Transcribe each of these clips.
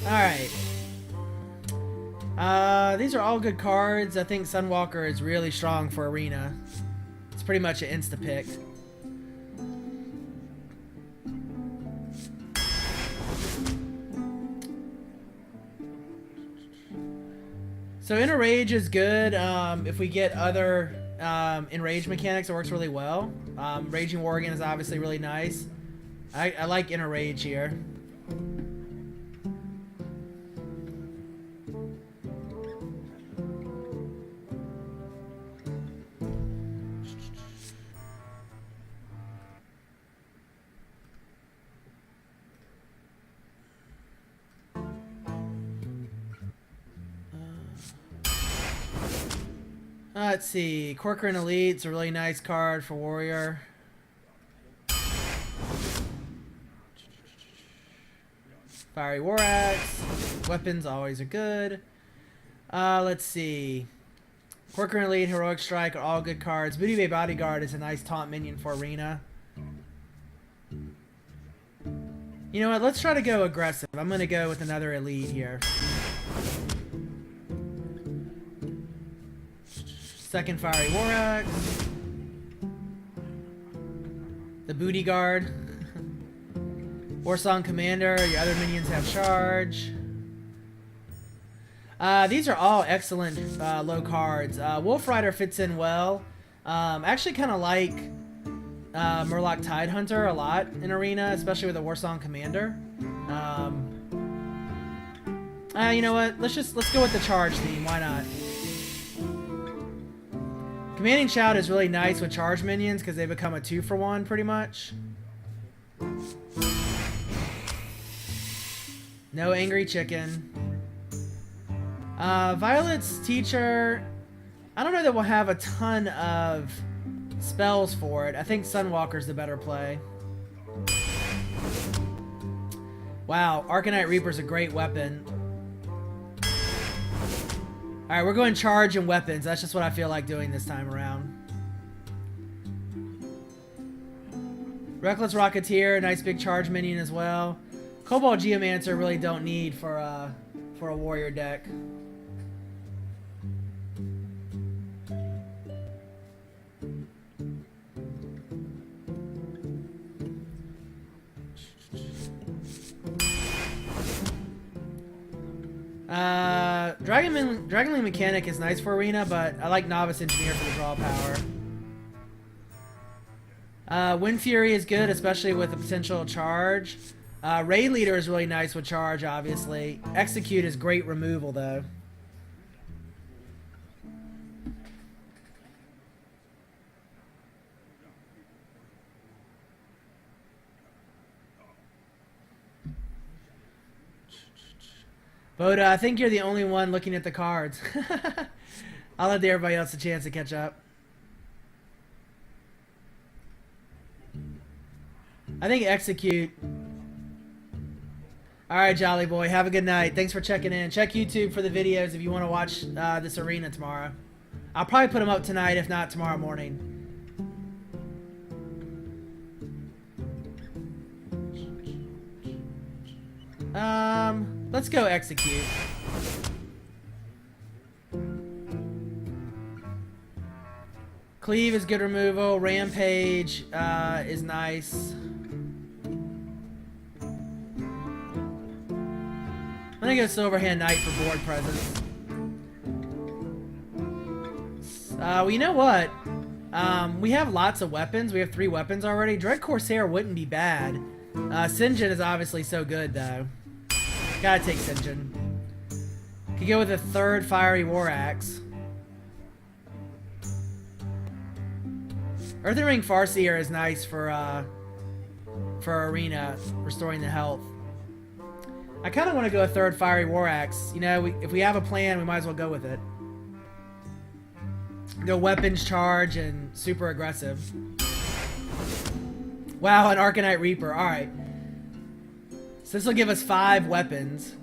Alright. These are all good cards. I think Sunwalker is really strong for Arena. It's pretty much an insta-pick. So Enrage is good. If we get other Enrage mechanics, it works really well. Raging Worgen is obviously really nice. I like Enrage here. Let's see. Corcoran Elite's a really nice card for Warrior. Fiery War Axe. Weapons always are good. Let's see. Corcoran Elite, Heroic Strike are all good cards. Booty Bay Bodyguard is a nice taunt minion for Arena. You know what? Let's try to go aggressive. I'm going to go with another Elite here. Second Fiery War Axe. The Booty Guard. Warsong Commander. Your other minions have charge. These are all excellent low cards. Wolf Rider fits in well. I actually kind of like Murloc Tidehunter a lot in Arena, especially with the Warsong Commander. You know what? Let's go with the charge theme. Why not? Commanding Shout is really nice with charge minions because they become a 2-for-1 pretty much. No Angry Chicken. Violet's Teacher, I don't know that we'll have a ton of spells for it. I think Sunwalker's the better play. Wow, Arcanite Reaper's a great weapon. Alright, we're going charge and weapons. That's just what I feel like doing this time around. Reckless Rocketeer, nice big charge minion as well. Cobalt Geomancer really don't need for a warrior deck. Dragonling Mechanic is nice for Arena, but I like Novice Engineer for the draw power. Wind Fury is good, especially with the potential charge. Raid Leader is really nice with charge, obviously. Execute is great removal, though. Boda, I think you're the only one looking at the cards. I'll let everybody else a chance to catch up. I think Execute. Alright, Jolly Boy. Have a good night. Thanks for checking in. Check YouTube for the videos if you want to watch this arena tomorrow. I'll probably put them up tonight, if not tomorrow morning. Let's go Execute. Cleave is good removal. Rampage is nice. I'm gonna go Silverhand Knight for board presence. Well, you know what? We have lots of weapons. We have 3 weapons already. Dread Corsair wouldn't be bad. Sinjin is obviously so good, though. Gotta take Sinjin. Could go with a 3rd Fiery War Axe. Earthen Ring Farseer is nice for Arena, restoring the health. I kind of want to go a 3rd Fiery War Axe. You know, if we have a plan, we might as well go with it. Go weapons charge and super aggressive. Wow, an Arcanite Reaper. Alright. So this will give us 5 weapons.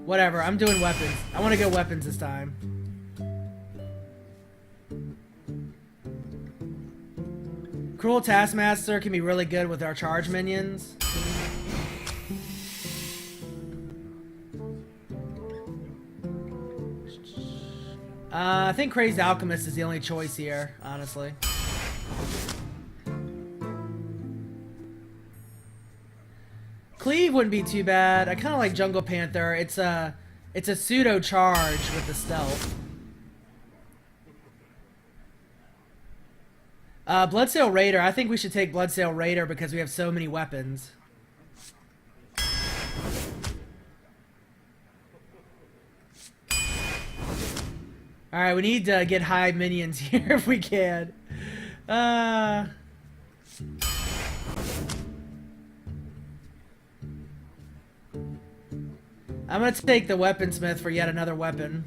Whatever, I'm doing weapons. I want to go weapons this time. Cruel Taskmaster can be really good with our charge minions. I think Crazed Alchemist is the only choice here, honestly. Cleave wouldn't be too bad. I kind of like Jungle Panther. It's a pseudo charge with the stealth. Bloodsail Raider. I think we should take Bloodsail Raider because we have so many weapons. Alright, we need to get high minions here if we can. I'm gonna take the Weaponsmith for yet another weapon.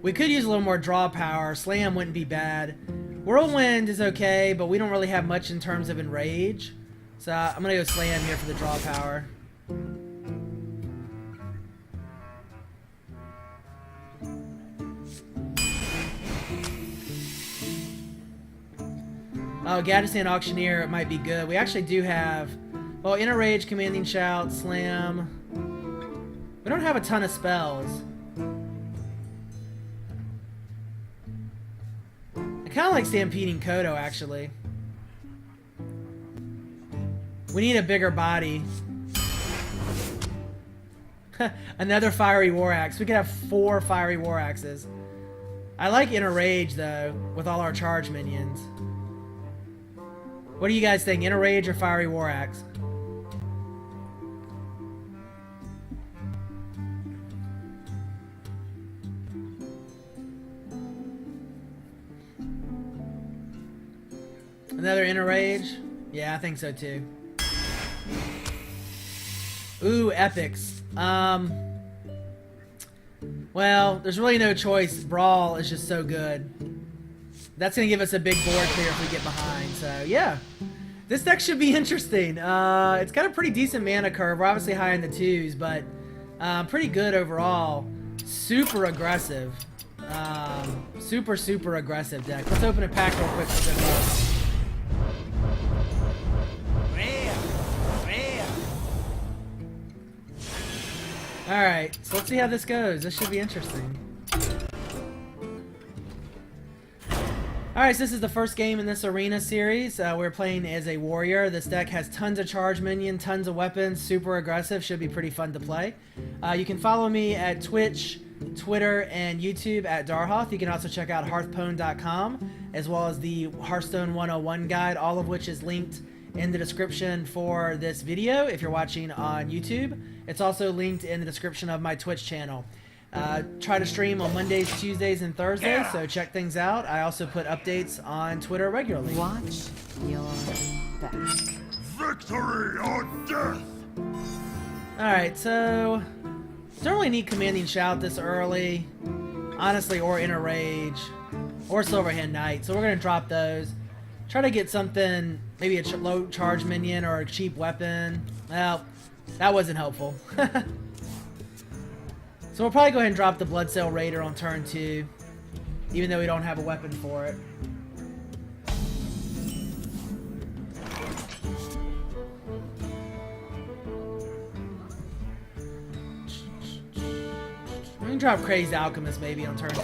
We could use a little more draw power. Slam wouldn't be bad. Whirlwind is okay, but we don't really have much in terms of Enrage. So I'm gonna go Slam here for the draw power. Oh, Gadgetzan Auctioneer might be good. We actually do have... Well, Inner Rage, Commanding Shout, Slam... We don't have a ton of spells. I kind of like Stampeding Kodo, actually. We need a bigger body. Another Fiery War Axe. We could have 4 Fiery War Axes. I like Inner Rage, though, with all our charge minions. What do you guys think? Inner Rage or Fiery War Axe? Another Inner Rage? Yeah, I think so too. Ooh, epics. Well, there's really no choice. Brawl is just so good. That's going to give us a big board clear if we get behind. So, yeah. This deck should be interesting. It's got a pretty decent mana curve. We're obviously high in the 2s, but pretty good overall. Super aggressive. Super aggressive deck. Let's open a pack real quick for good luck. Alright, so let's see how this goes. This should be interesting. Alright, so this is the first game in this arena series. We're playing as a warrior. This deck has tons of charge minion, tons of weapons, super aggressive. Should be pretty fun to play. You can follow me at Twitch, Twitter, and YouTube at Darhoth. You can also check out hearthstone.com as well as the Hearthstone 101 guide, all of which is linked in the description for this video if you're watching on YouTube. It's also linked in the description of my Twitch channel. Try to stream on Mondays, Tuesdays, and Thursdays, so check things out. I also put updates on Twitter regularly. Watch your back. Victory or death! Alright, so don't really need Commanding Shout this early, honestly, or Inner Rage, or Silverhand Knight, so we're going to drop those. Try to get something, maybe a low charge minion or a cheap weapon. Well, that wasn't helpful. So we'll probably go ahead and drop the Bloodsail Raider on turn 2, even though we don't have a weapon for it. We can drop Crazed Alchemist maybe on turn 2.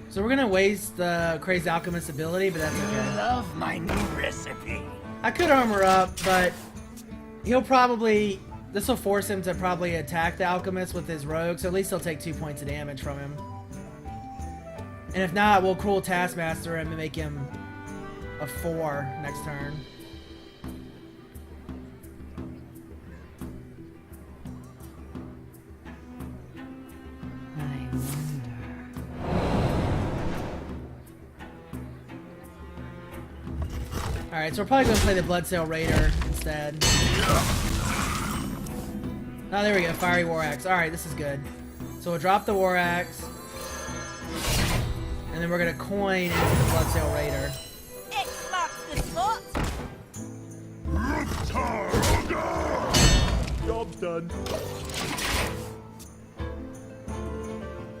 So we're gonna waste the Crazed Alchemist ability, but that's okay. I love my new recipe. I could armor up, but he'll probably... This will force him to probably attack the Alchemist with his rogue, so at least he'll take 2 points of damage from him. And if not, we'll Cruel Taskmaster him and make him a 4 next turn. Alright, so we're probably going to play the Bloodsail Raider instead. Oh, there we go. Fiery War Axe. Alright, this is good. So we'll drop the War Axe. And then we're going to coin into the Bloodsail Raider. X marks the spot. Job's done.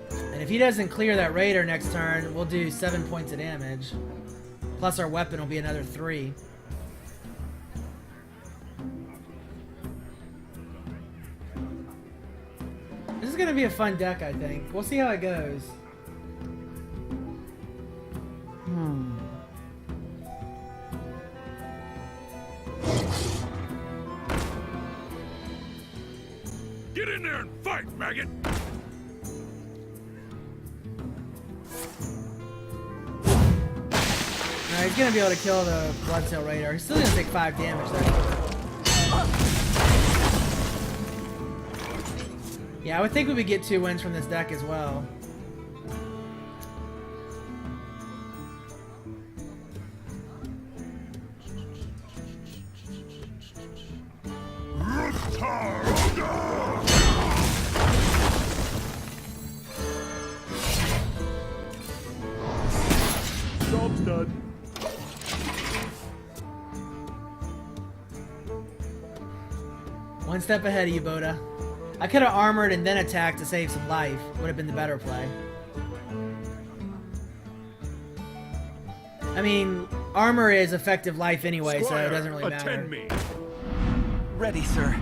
And if he doesn't clear that raider next turn, we'll do 7 points of damage. Plus our weapon will be another 3. This is gonna be a fun deck, I think. We'll see how it goes. Get in there and fight, maggot! Alright, he's gonna be able to kill the Bloodsail Raider. He's still gonna take 5 damage though. Yeah, I would think we would get 2 wins from this deck as well. Job's done. One step ahead of you, Boda. I could have armored and then attacked to save some life. Would have been the better play. I mean, armor is effective life anyway, so it doesn't really matter. Attend me. Ready, sir.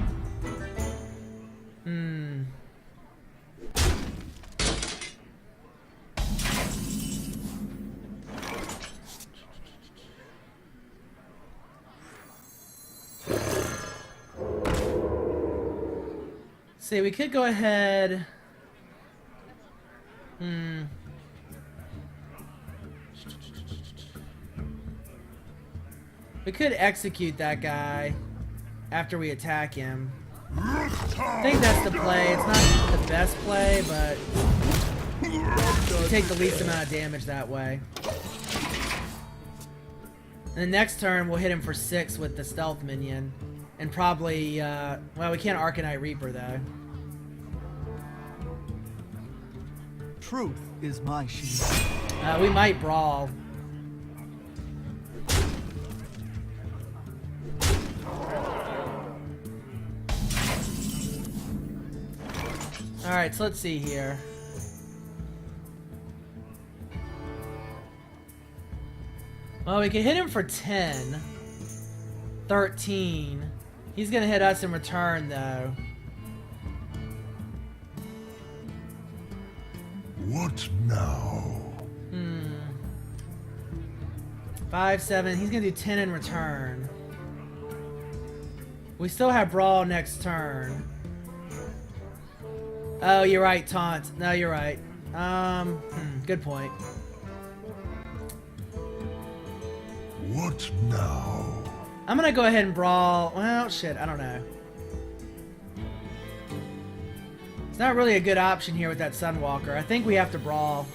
See, we could go ahead. We could execute that guy after we attack him. I think that's the play. It's not the best play, but we take the least amount of damage that way. And the next turn, we'll hit him for 6 with the stealth minion. And probably, well, we can't Arcanite Reaper, though. Truth is my shield. We might Brawl. Alright, so let's see here. Well, we can hit him for 10. 13. He's gonna hit us in return, though. What now? 5, 7. He's gonna do 10 in return. We still have Brawl next turn. Oh, you're right, Taunt. No, you're right. Good point. What now? I'm gonna go ahead and Brawl. Well, shit, I don't know. It's not really a good option here with that Sunwalker. I think we have to Brawl.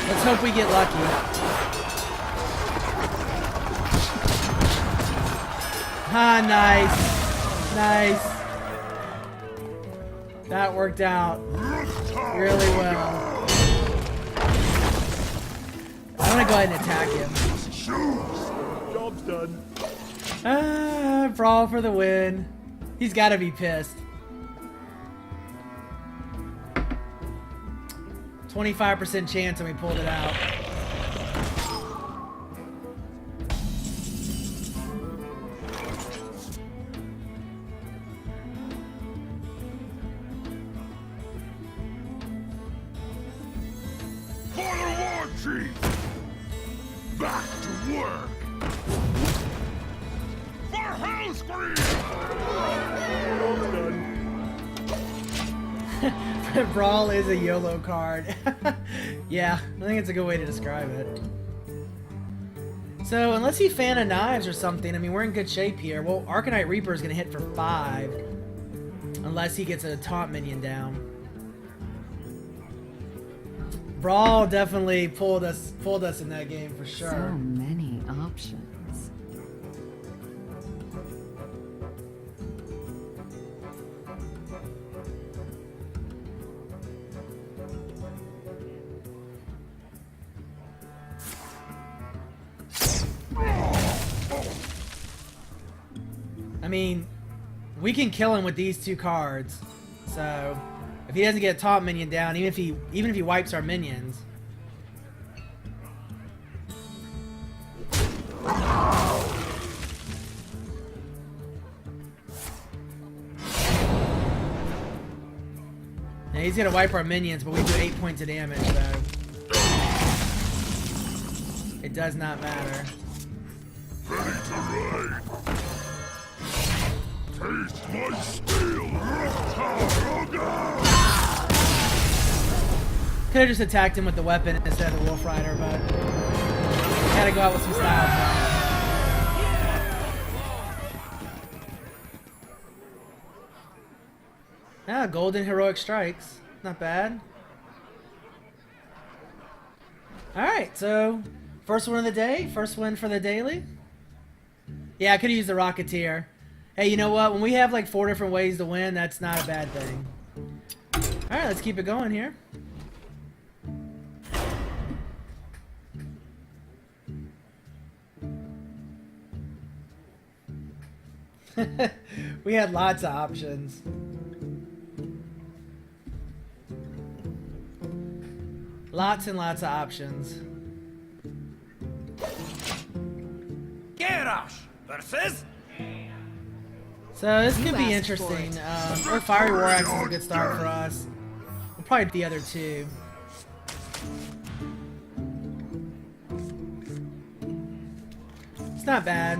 Let's hope we get lucky. Ah, nice. Nice. That worked out really well. I'm gonna go ahead and attack him. Job's done. Ah, Brawl for the win. He's gotta be pissed. 25% chance and we pulled it out. For the war chief! Back to work! For Hellscream! Job's done. Brawl is a YOLO card. Yeah, I think it's a good way to describe it. So, unless he Fan of Knives or something, I mean, we're in good shape here. Well, Arcanite Reaper is going to hit for 5. Unless he gets a taunt minion down. Brawl definitely pulled us in that game for sure. So many options. I mean, we can kill him with these 2 cards. So if he doesn't get a taunt minion down, even if he wipes our minions. Now he's gonna wipe our minions, but we do 8 points of damage, so it does not matter. Ready to ride. Taste my steel. Could have just attacked him with the weapon instead of the Wolf Rider, but had to go out with some style. Ah, golden heroic strikes. Not bad. Alright, so first one of the day, first win for the daily. Yeah, I could have used the Rocketeer. Hey, you know what? When we have like 4 different ways to win, that's not a bad thing. Alright, let's keep it going here. We had lots of options. Lots and lots of options. Garrosh versus. So this could be asked interesting. Or Fiery War Axe is a good start for us. We'll probably do the other 2. It's not bad.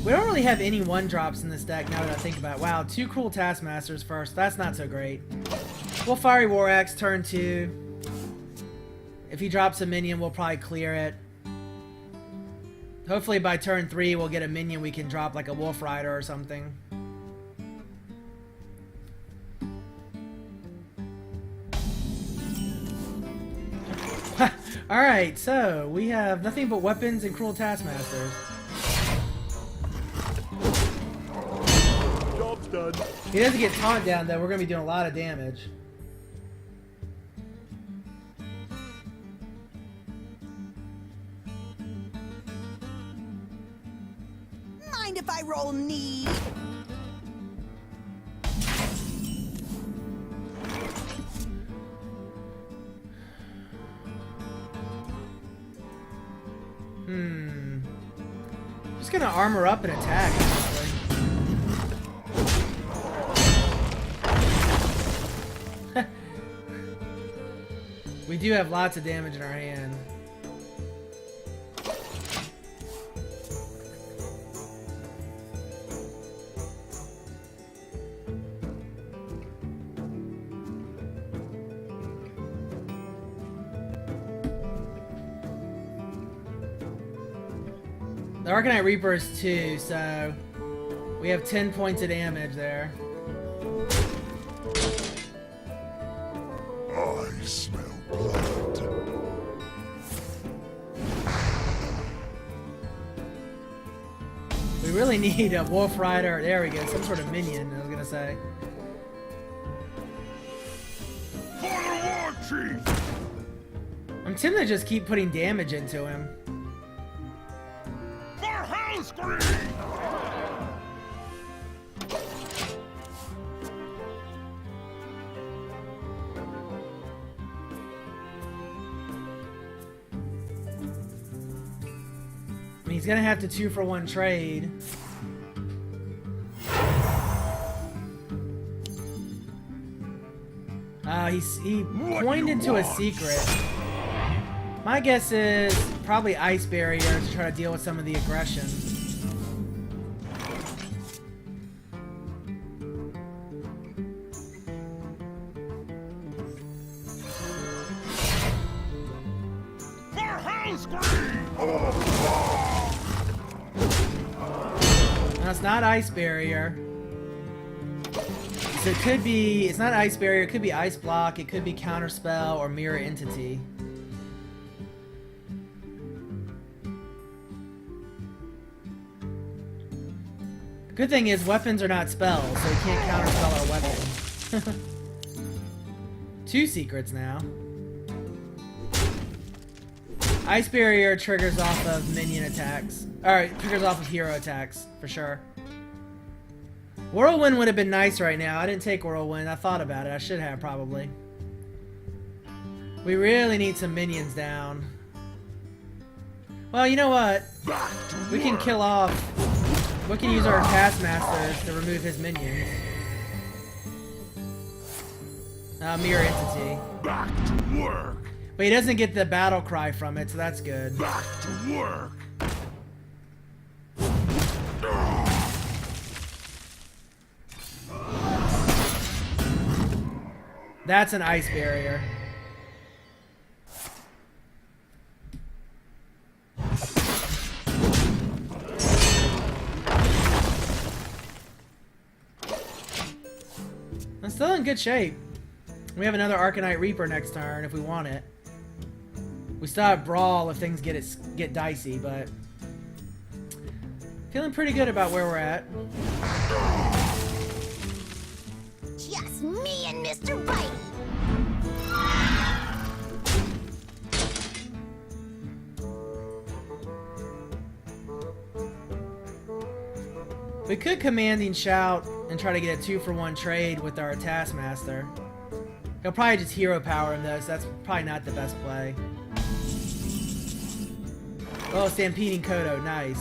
We don't really have any 1-drops in this deck now that I think about it. Wow, 2 Cruel Taskmasters first. That's not so great. We'll Fiery War Axe turn 2. If he drops a minion, we'll probably clear it. Hopefully by turn 3, we'll get a minion we can drop like a Wolf Rider or something. Alright, so we have nothing but weapons and Cruel Taskmasters. Job's done. He doesn't get taunt down though, we're going to be doing a lot of damage. Mind if I roll knee? Just gonna armor up and attack, honestly. We do have lots of damage in our hand. The Arcanite Reaper is 2, so we have 10 points of damage there. I smell blood. We really need a Wolf Rider. There we go, some sort of minion, I was gonna say. For the war chief! I'm tempted to just keep putting damage into him. For Hellscream! I mean, he's gonna have to 2-for-1 trade. He coined into a secret. My guess is probably Ice Barrier to try to deal with some of the aggression. For Hellscream! No, it's not Ice Barrier. So it could be, it's not Ice Barrier, it could be Ice Block, it could be Counterspell or Mirror Entity. Good thing is weapons are not spells, so he can't counterspell our weapon. 2 secrets now. Ice Barrier triggers off of minion attacks. Alright, triggers off of hero attacks, for sure. Whirlwind would have been nice right now. I didn't take Whirlwind. I thought about it. I should have, probably. We really need some minions down. Well, you know what? We can kill off... We can use our Taskmasters to remove his minions. Mirror Entity. Back to work. But he doesn't get the battle cry from it, so that's good. Back to work. That's an ice barrier. I'm still in good shape. We have another Arcanite Reaper next turn if we want it. We still have Brawl if things get dicey, but feeling pretty good about where we're at. Just me and Mr. Bitey. We could Commanding Shout and try to get a 2-for-1 trade with our Taskmaster. He'll probably just hero power him though, so that's probably not the best play. Oh, Stampeding Kodo, nice.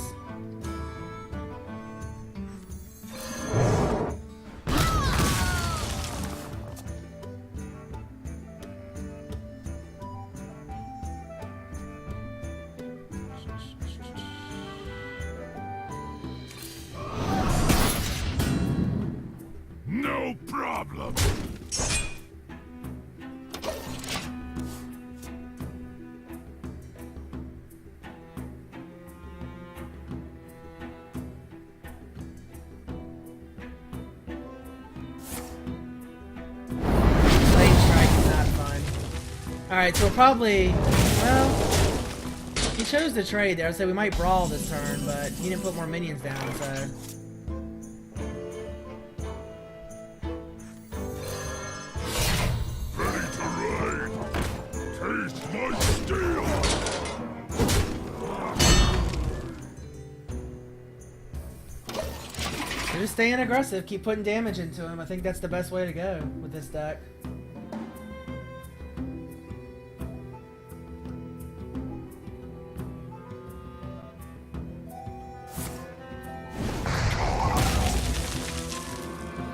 No problem. Lane Strike is not fun. Alright, so we'll probably... Well... He chose to trade there, so we might Brawl this turn, but he didn't put more minions down, so... Ready to ride. Taste my steel. Just staying aggressive, keep putting damage into him. I think that's the best way to go with this deck.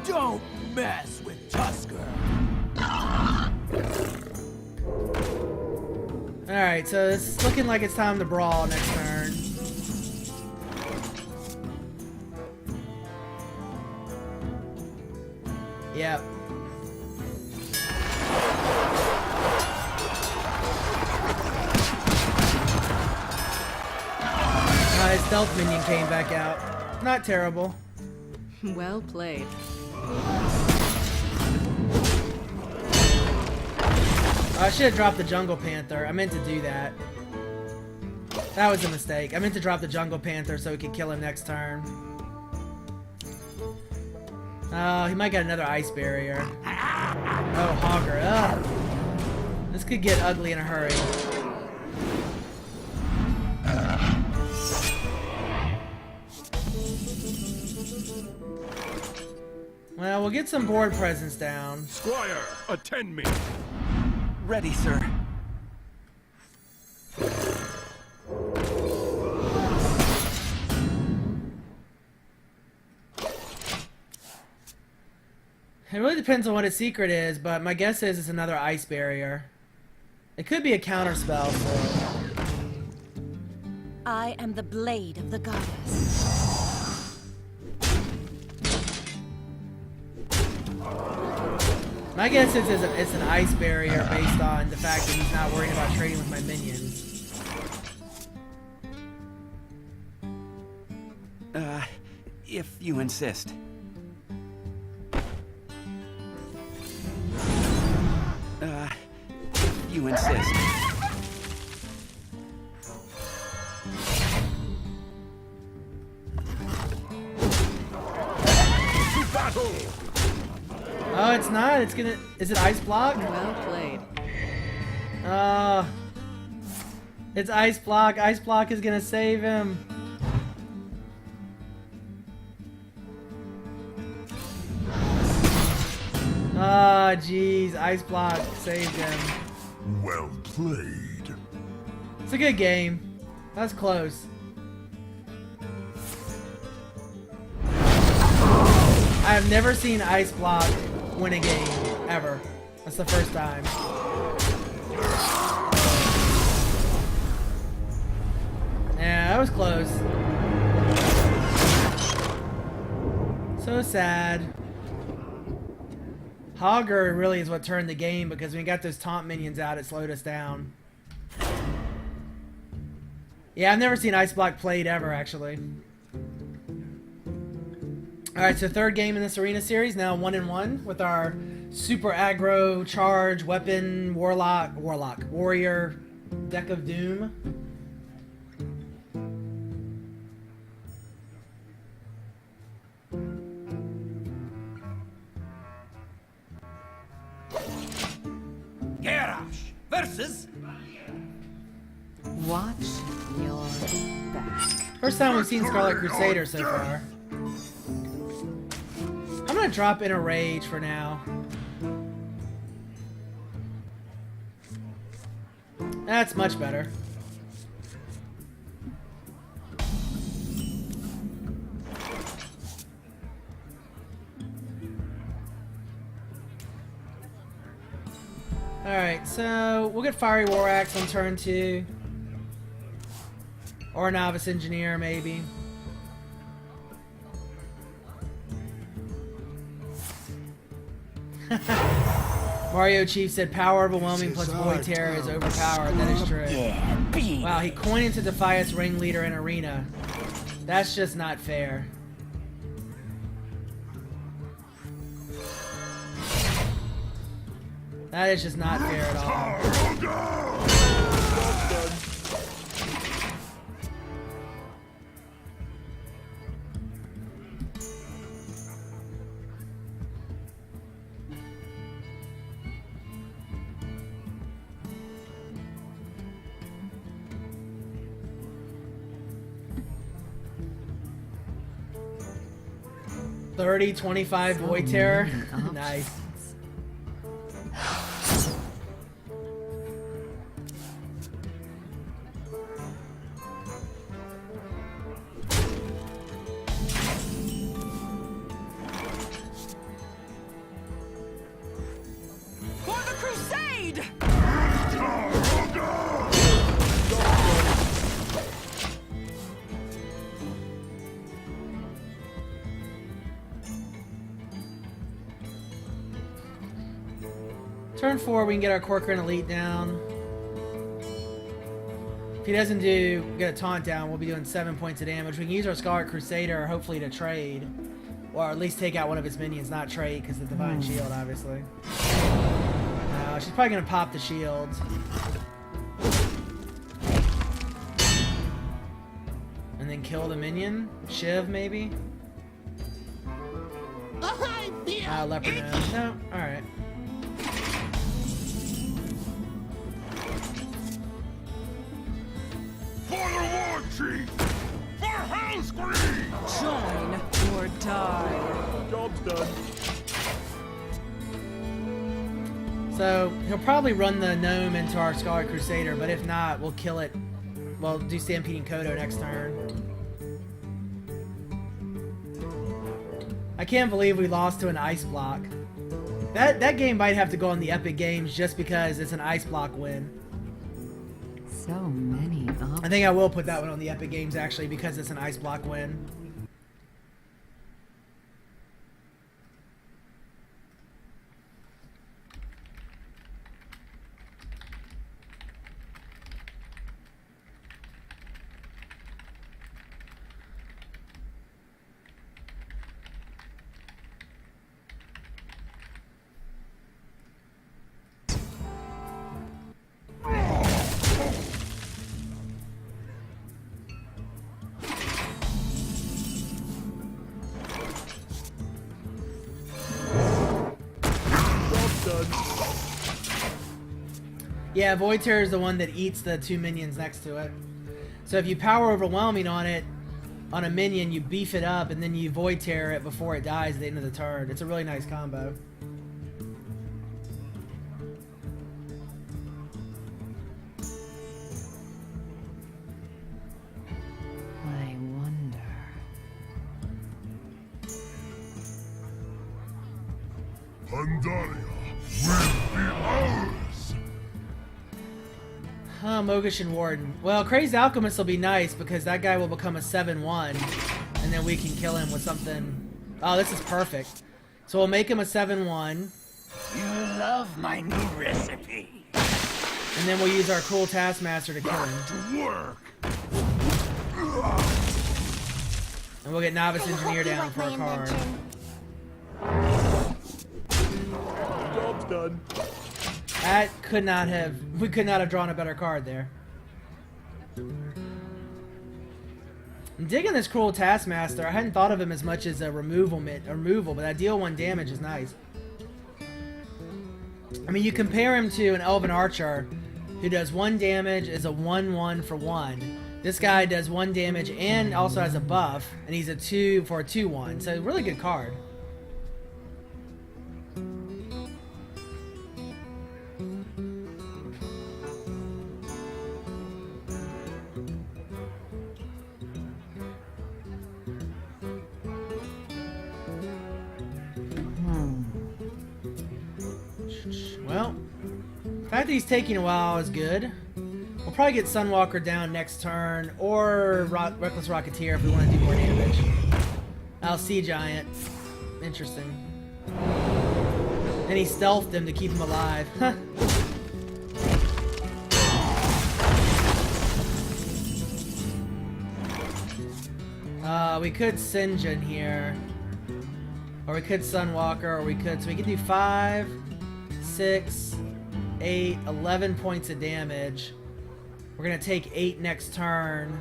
Don't mess with Tusker. Alright, so it's looking like it's time to Brawl next turn. Yep. His stealth minion came back out. Not terrible. Well played. I should have dropped the Jungle Panther. I meant to do that. That was a mistake. I meant to drop the Jungle Panther so we could kill him next turn. Oh, he might get another Ice Barrier. Oh, Hogger. Ugh. This could get ugly in a hurry. Well, we'll get some board presence down. Squire, attend me. Ready, sir. It really depends on what his secret is, but my guess is it's another Ice Barrier. It could be a counter spell, so... I am the blade of the goddess. My guess is it's an Ice Barrier based on the fact that he's not worrying about trading with my minions. If you insist. If you insist. To battle! Oh, it's not. It's gonna... Is it Ice Block? Well played. It's Ice Block. Ice Block is gonna save him. Ah, jeez. Ice Block saved him. Well played. It's a good game. That's close. I have never seen Ice Block win a game, ever. That's the first time. Yeah, that was close. So sad. Hogger really is what turned the game, because when we got those taunt minions out, it slowed us down. Yeah, I've never seen Ice Block played ever, actually. Alright, so third game in this arena series, now 1-1 with our super aggro, charge, weapon, warrior, deck of doom. Garrosh versus Watch your back. First time we've seen Scarlet Crusader so far. I'm gonna drop in a rage for now. That's much better. Alright, so we'll get Fiery War Axe on turn 2. Or Novice Engineer, maybe. Mario Chief said power overwhelming plus Void Terror is overpowered. That is true. Wow, he coined into Defiance ringleader in arena. That's just not fair. That is just not fair at all. $30, $25 Void Terror. Nice. for the crusade. Turn 4, we can get our Corcoran Elite down. If he doesn't get a taunt down, we'll be doing 7 points of damage. We can use our Scarlet Crusader, hopefully, to trade. Or at least take out one of his minions, not trade, because the Divine Shield, obviously. No, she's probably going to pop the shield. And then kill the minion? Shiv, maybe? Leopard nose. No? Alright. For the war chief! For Hellscream! Join or die. Job's done. So, he'll probably run the gnome into our Scarlet Crusader, but if not, we'll kill it. We'll do Stampeding Kodo next turn. I can't believe we lost to an Ice Block. That game might have to go on the Epic Games just because it's an Ice Block win. So many options. I think I will put that one on the Epic Games, actually, because it's an Ice Block win. Yeah, Void Terror is the one that eats the 2 minions next to it. So if you power overwhelming on it, on a minion, you beef it up and then you Void Terror it before it dies at the end of the turn. It's a really nice combo. I wonder. Pandaria will be ours. Mogish and Warden. Well, Crazed Alchemist will be nice because that guy will become a 7-1 and then we can kill him with something. Oh, this is perfect. So we'll make him a 7-1 You love my new recipe. and then we'll use our cool Taskmaster to kill him. To work. And we'll get Novice Engineer down for a card. Job's done. That could not have, we could not have drawn a better card there. I'm digging this Cruel Taskmaster. I hadn't thought of him as much as a removal, but that deal 1 damage is nice. I mean, you compare him to an Elven Archer who does 1 damage, is a 1/1 for 1. This guy does 1 damage and also has a buff, and he's a 2 for a 2/1. So really good card. Well, the fact that he's taking a while is good. We'll probably get Sunwalker down next turn, or Reckless Rocketeer if we want to do more damage. Sea Giant. Interesting. And he stealthed him to keep him alive. We could Sinjin here. Or we could Sunwalker, or we could... So we could do 5, 6, 8, 11 points of damage. We're going to take 8 next turn.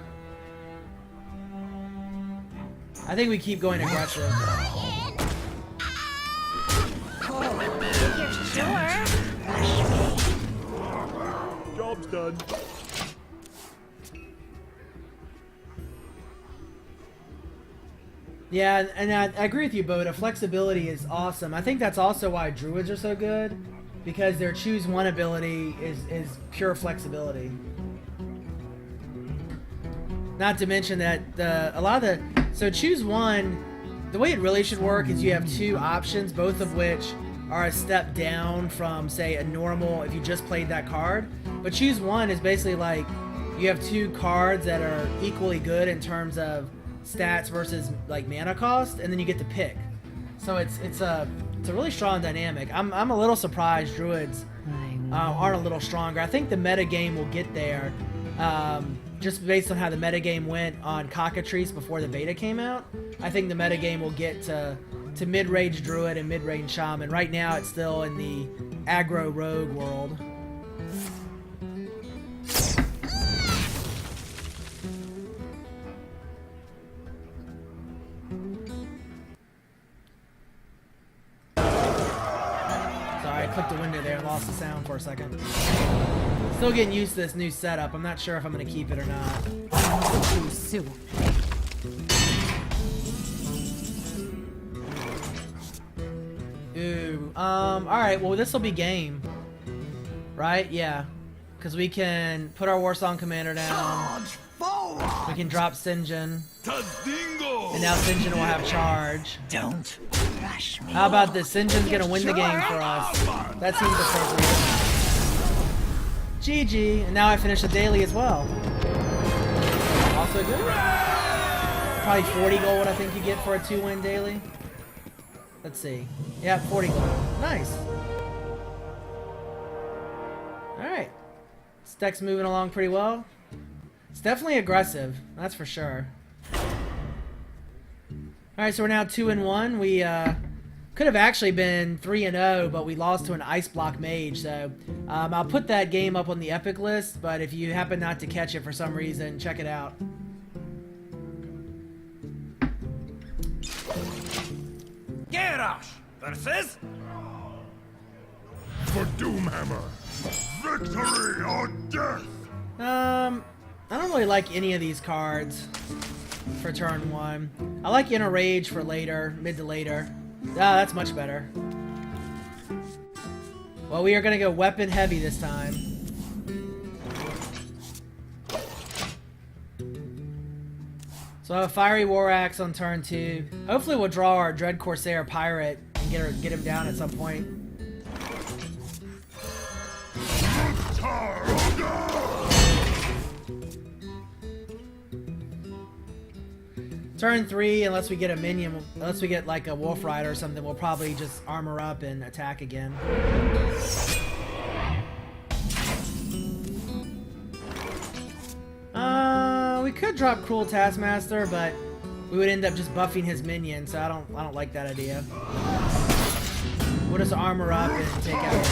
I think we keep going aggressive. Job's done. Yeah, and I agree with you, Boda. Flexibility is awesome. I think that's also why Druids are so good, because their choose 1 ability is pure flexibility. Not to mention that so choose 1, the way it really should work is you have 2 options, both of which are a step down from, say, a normal if you just played that card. But choose 1 is basically like you have 2 cards that are equally good in terms of stats versus like mana cost, and then you get to pick. So it's a really strong dynamic. I'm a little surprised Druids aren't a little stronger. I think the meta game will get there, just based on how the meta game went on Cockatrice before the beta came out. I think the meta game will get to mid-range Druid and mid-range Shaman. Right now it's still in the aggro rogue world. I clicked the window there and lost the sound for a second. Still getting used to this new setup. I'm not sure if I'm going to keep it or not. Too soon. Ooh. Alright, well, this will be game. Right? Yeah. Because we can put our Warsong Commander down. We can drop Sinjin. And now Sinjin will have charge. Don't rush me. How about this? Sinjin's gonna win the game for us. That seems appropriate. GG. And now I finish the daily as well. Also good. Probably 40 gold I think you get for a 2-win daily. Let's see. Yeah, 40 gold. Nice. Alright. This deck's moving along pretty well. It's definitely aggressive, that's for sure. Alright, so we're now 2-1. We could have actually been 3-0, but we lost to an Ice Block Mage. So I'll put that game up on the Epic list, but if you happen not to catch it for some reason, check it out. Garrosh versus For Doomhammer. Victory or death! I don't really like any of these cards for turn 1. I like Inner Rage for later, mid to later. Ah, that's much better. Well, we are going to go weapon heavy this time. So I have a Fiery War Axe on turn 2. Hopefully we'll draw our Dread Corsair Pirate and get him down at some point. Turn 3, unless we get a minion, unless we get like a Wolf Rider or something, we'll probably just armor up and attack again. We could drop Cruel Taskmaster, but we would end up just buffing his minion, so I don't like that idea. We'll just armor up and take out his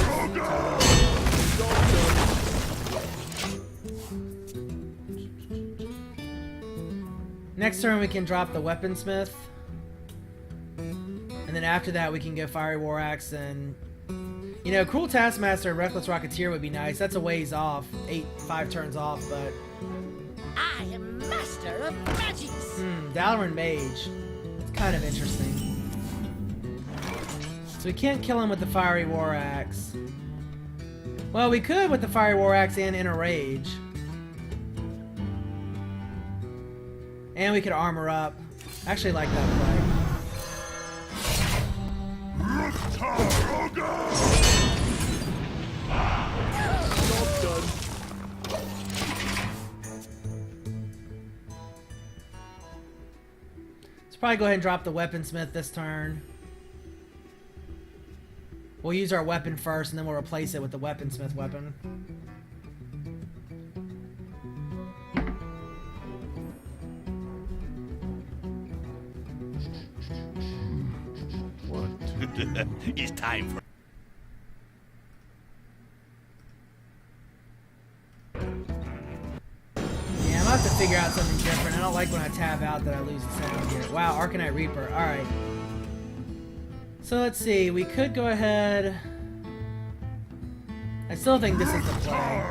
Next turn we can drop the Weaponsmith. And then after that we can go Fiery War Axe and... You know, Cruel Taskmaster and Reckless Rocketeer would be nice. That's a ways off. 5 turns off, but... I am master of magics. Dalaran Mage. It's kind of interesting. So we can't kill him with the Fiery War Axe. Well, we could with the Fiery War Axe and Inner Rage. And we could armor up. I actually like that play. Job's done. Let's probably go ahead and drop the Weaponsmith this turn. We'll use our weapon first, and then we'll replace it with the Weaponsmith weapon. It's time for... Yeah, I'm gonna have to figure out something different. I don't like when I tab out that I lose the sound here. Wow, Arcanite Reaper. Alright. So let's see. We could go ahead... I still think this is the play.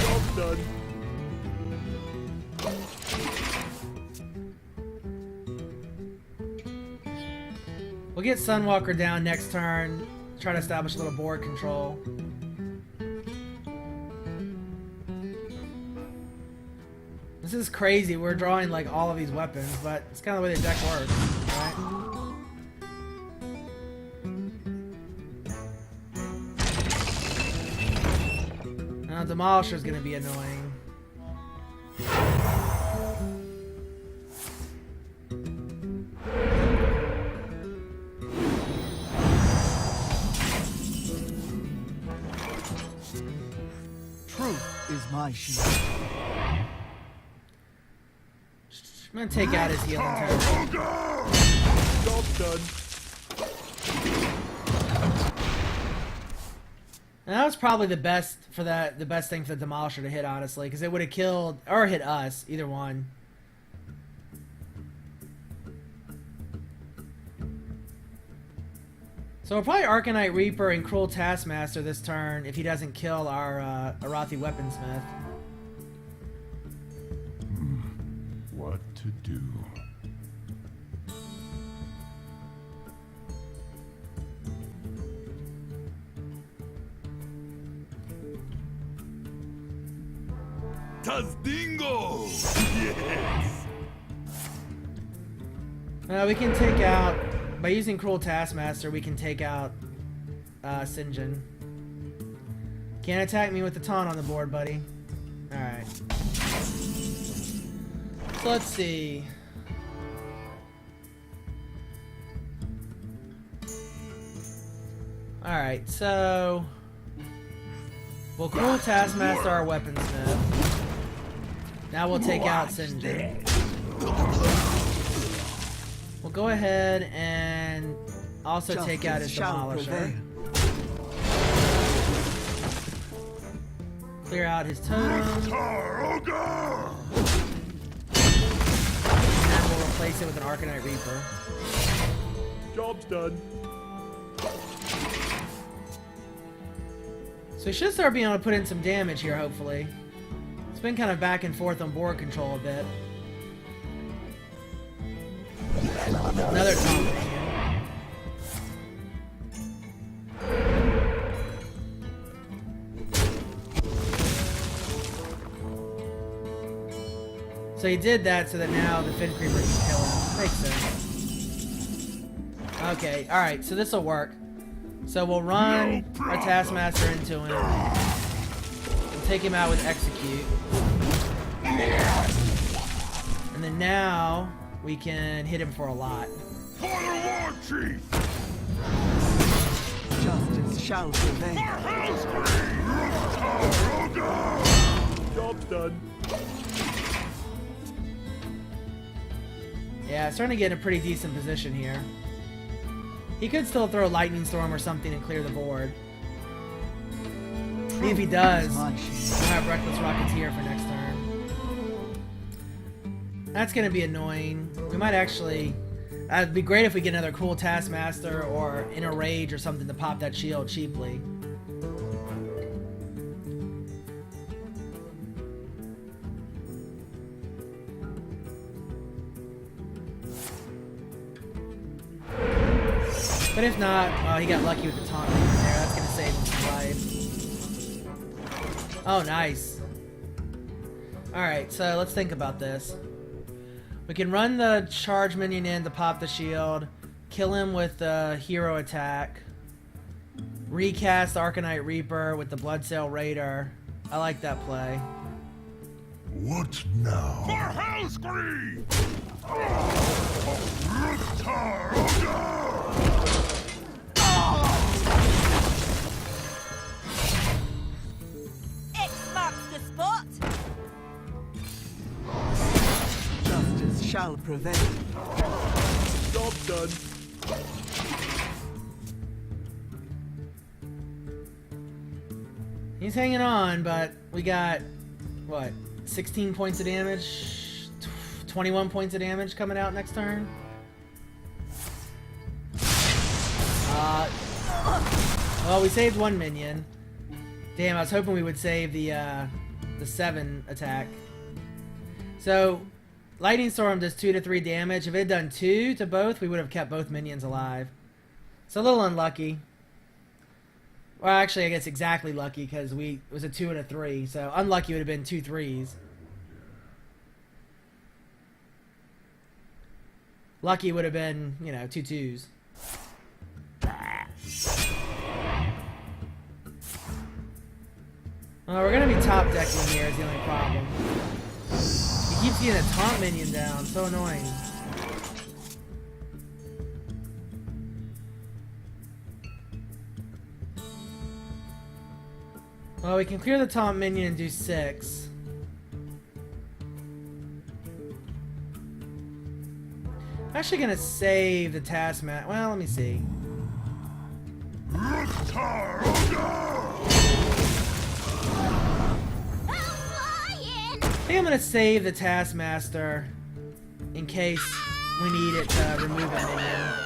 Job's done. We'll get Sunwalker down next turn. Try to establish a little board control. This is crazy. We're drawing like all of these weapons, but it's kind of the way the deck works, right? Now Demolisher's gonna be annoying. Is my shield. I'm gonna take out his healing tower. Job's done. And that was probably the best for that. The best thing for the Demolisher to hit, honestly, because it would have killed or hit us, either one. So we'll probably Arcanite Reaper and Cruel Taskmaster this turn if he doesn't kill our Arathi Weaponsmith. What to do? Tazdingo! Yes! We can take out, by using Cruel Taskmaster, we can take out Sinjin. Can't attack me with the taunt on the board, buddy. Alright. So let's see. Alright, so... We'll Cruel Taskmaster our Weaponsmith. Now we'll take out Sinjin. We'll go ahead and also take out his Demolisher. Clear out his totem. And we'll replace it with an Arcanite Reaper. Job's done. So we should start being able to put in some damage here, hopefully. It's been kind of back and forth on board control a bit. Another taunt minion. So he did that so that now the Fin Creeper can kill him. Makes sense. Okay, alright, so this will work. So we'll run our Taskmaster into him. We'll take him out with Execute. And then now we can hit him for a lot. For the war chief! Justice shall prevail. Job done. Yeah, starting to get in a pretty decent position here. He could still throw a Lightning Storm or something and clear the board. If he does, we'll have Reckless Rocketeer for next turn. That's going to be annoying. We might actually... It'd be great if we get another cool Taskmaster or in a Rage or something to pop that shield cheaply. But if not, he got lucky with the taunt minion there. That's going to save him some life. Oh, nice. Alright, so let's think about this. We can run the charge minion in to pop the shield, kill him with the hero attack, recast Arcanite Reaper with the Bloodsail Raider. I like that play. What now? For Hellscream! X marks the spot. Justice shall prevail. Job done. He's hanging on, but we got, what, 16 points of damage? 21 points of damage coming out next turn? Well, we saved one minion. Damn, I was hoping we would save the 7 attack. So, Lightning Storm does 2 to 3 damage. If it had done 2 to both, we would have kept both minions alive. It's a little unlucky. Well, actually, I guess exactly lucky because it was a 2 and a 3. So unlucky would have been 2 3s. Lucky would have been, 2 2s. We're gonna be top decking here is the only problem. He keeps getting a taunt minion down. So annoying. Well, we can clear the taunt minion and do 6. I'm actually gonna save the Taskmaster. Well, let me see. I'll fly in. I think I'm gonna save the Taskmaster in case we need it to remove a minion.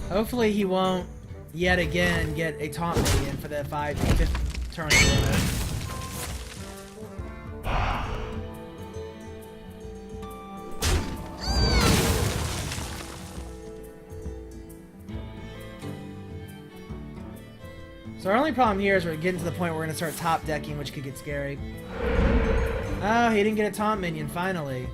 Hopefully he won't yet again get a taunt minion for the 5th turn limit. So our only problem here is we're getting to the point where we're going to start top decking, which could get scary. Oh, he didn't get a taunt minion, finally.